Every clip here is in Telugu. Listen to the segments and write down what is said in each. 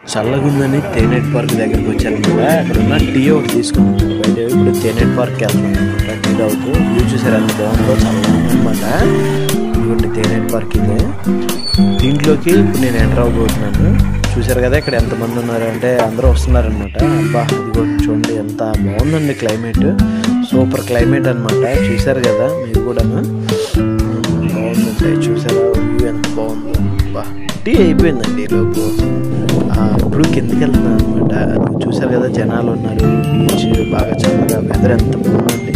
చల్లగుందని తేనెట్ పార్క్ దగ్గరికి వచ్చారనమాట. అక్కడ ఉన్న టీ ఒకటి తీసుకున్నాను బయట. ఇప్పుడు తేనెట్ పార్క్కి వెళ్తున్నాను అనమాట. టీ తాగుతూ వ్యూ చూసారు ఎంత బాగుందో, చల్లగా అనమాట. ఇదిగోండి తేనెట్ పార్క్ ఇదే. దీంట్లోకి ఇప్పుడు నేను ఎంటర్ అవ్వబోతున్నాను. చూసారు కదా ఇక్కడ ఎంతమంది ఉన్నారు అంటే అందరూ వస్తున్నారనమాట. అబ్బా ఇదిగో చూడండి ఎంత బాగుందండి క్లైమేట్, సూపర్ క్లైమేట్ అనమాట. చూసారు కదా మీరు కూడా బాగుందంటే, చూసారా వ్యూ ఎంత బాగుందో. అబ్బా టీ అయిపోయిందండి ఈలోపు. ఇప్పుడు కిందకి వెళ్తున్నాను అనమాట. చూసారు కదా జనాలు ఉన్నారు, బీచ్ బాగా చల్లగా, వెదర్ ఎంత బాగుందండి.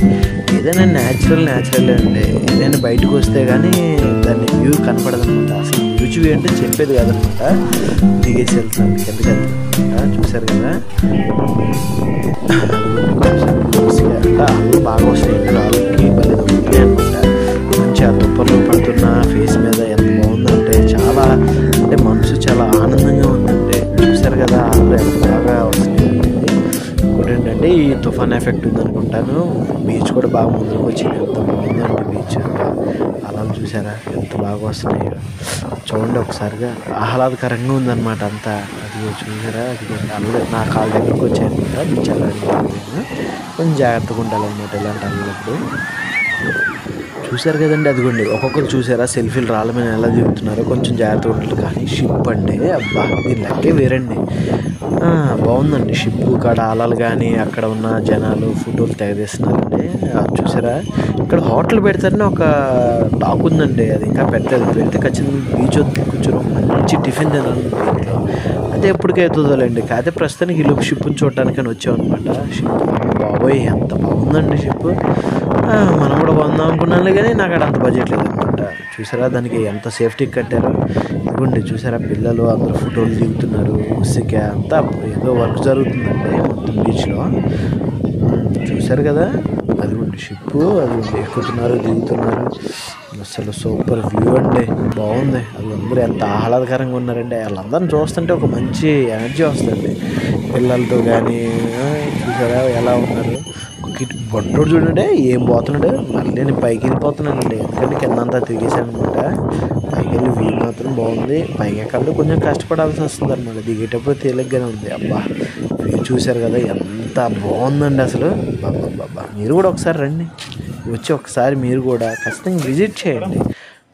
ఏదైనా న్యాచురల్ అండి. ఏదైనా బయటకు వస్తే కానీ దాన్ని వ్యూ కనపడదు అనమాట. అసలు వ్యూ అంటే చెప్పేది కాదనమాట. దిగేసి వెళ్తున్నాను, కిందకి వెళ్తున్నాను. చూసారు కదా అల్లు బాగా వస్తాయి, నాలుగుకి భలే దొరుకుతాయి అనమాట. మంచి ఆ తుప్పలు పడుతున్న ఫేస్ మీద ఎంత బాగుందంటే, చాలా అంటే మనసు చాలా ఆనందంగా ఉందంటే. చూసారు కదా అల్లు ఎంత బాగా వస్తాయి. ఇంకోటి ఏంటంటే ఈ తుఫాన్ ఎఫెక్ట్ ఉందనుకుంటాను. బీచ్ కూడా బాగా ముందుకు వచ్చింది, ఎంత బాగుందండి బీచ్. అలా చూసారా ఎంత బాగా వస్తున్నాయి చూడండి ఒకసారిగా. ఆహ్లాదకరంగా ఉందన్నమాట అంతా. అది చూసారా, అది అల్లు నా కాళ్ళ దగ్గరకు వచ్చాయన్నమాట. బీచ్ వెళ్ళడానికి కొంచెం జాగ్రత్తగా ఉండాలన్నమాట ఇలాంటి అల్లుప్పుడు. చూసారు కదండి, అదిగోండి ఒక్కొక్కరు చూసారా సెల్ఫీలు రాళ్ళ మీద ఎలా దిగుతున్నారో. కొంచెం జాగ్రత్తగా ఉంటుంది. కానీ షిప్ అండి, అబ్బా దీని లెక్కే వేరండి. బాగుందండి షిప్ కాడ అలలు కానీ అక్కడ ఉన్న జనాలు ఫోటోలు తెగదీస్తున్నారండి. చూసారా ఇక్కడ హోటల్ పెడతారని ఒక టాక్ ఉందండి. అది ఇంకా పెడితే ఖచ్చితంగా బీచ్ వద్ద కూర్చొని మంచి టిఫిన్ తినాలి దీంట్లో. అదే ఎప్పటికైతుందోలేండి. కాకపోతే ప్రస్తుతానికి ఈ లోపు షిప్ని చూడటానికి వచ్చామన్నమాట. షిప్ బాబోయ్ ఎంత బాగుందండి షిప్. మనం కూడా కొందాం అనుకున్నాను కానీ నాకు అక్కడ అంత బడ్జెట్ లేదనమాట. చూసారా దానికి ఎంత సేఫ్టీ కట్టారో. ఇదిగోండి చూసారా పిల్లలు అందరూ ఫోటోలు దిగుతున్నారు. ఉసిక అంతా ఏదో వర్క్ జరుగుతుందండి మొత్తం బీచ్లో. చూసారు కదా అదిగోండి షిప్, అదిగోండి ఎక్కుతున్నారు దిగుతున్నారు. అసలు సూపర్ వ్యూ అండి, బాగుంది. అది అందరూ ఎంత ఆహ్లాదకరంగా ఉన్నారండి. వాళ్ళందరిని చూస్తుంటే ఒక మంచి ఎనర్జీ వస్తుంది పిల్లలతో కానీ. చూసారా ఎలా ఉన్నారు. బొట్టోడు చూడండి ఏం పోతున్నాడు. మళ్ళీ నేను పైకి వెళ్ళిపోతున్నానండి, ఎందుకంటే కింద అంతా తిరిగేసాను అనమాట. పైకి వెళ్ళి వ్యూ మాత్రం బాగుంది. పైకి ఎక్కడంటే కొంచెం కష్టపడాల్సి వస్తుంది అనమాట. దిగేటప్పుడు తేలిగ్గానే ఉంది. అబ్బా వ్యూ చూసారు కదా ఎంత బాగుందండి అసలు. బాబా మీరు కూడా ఒకసారి రండి, వచ్చి ఒకసారి మీరు కూడా ఖచ్చితంగా విజిట్ చేయండి.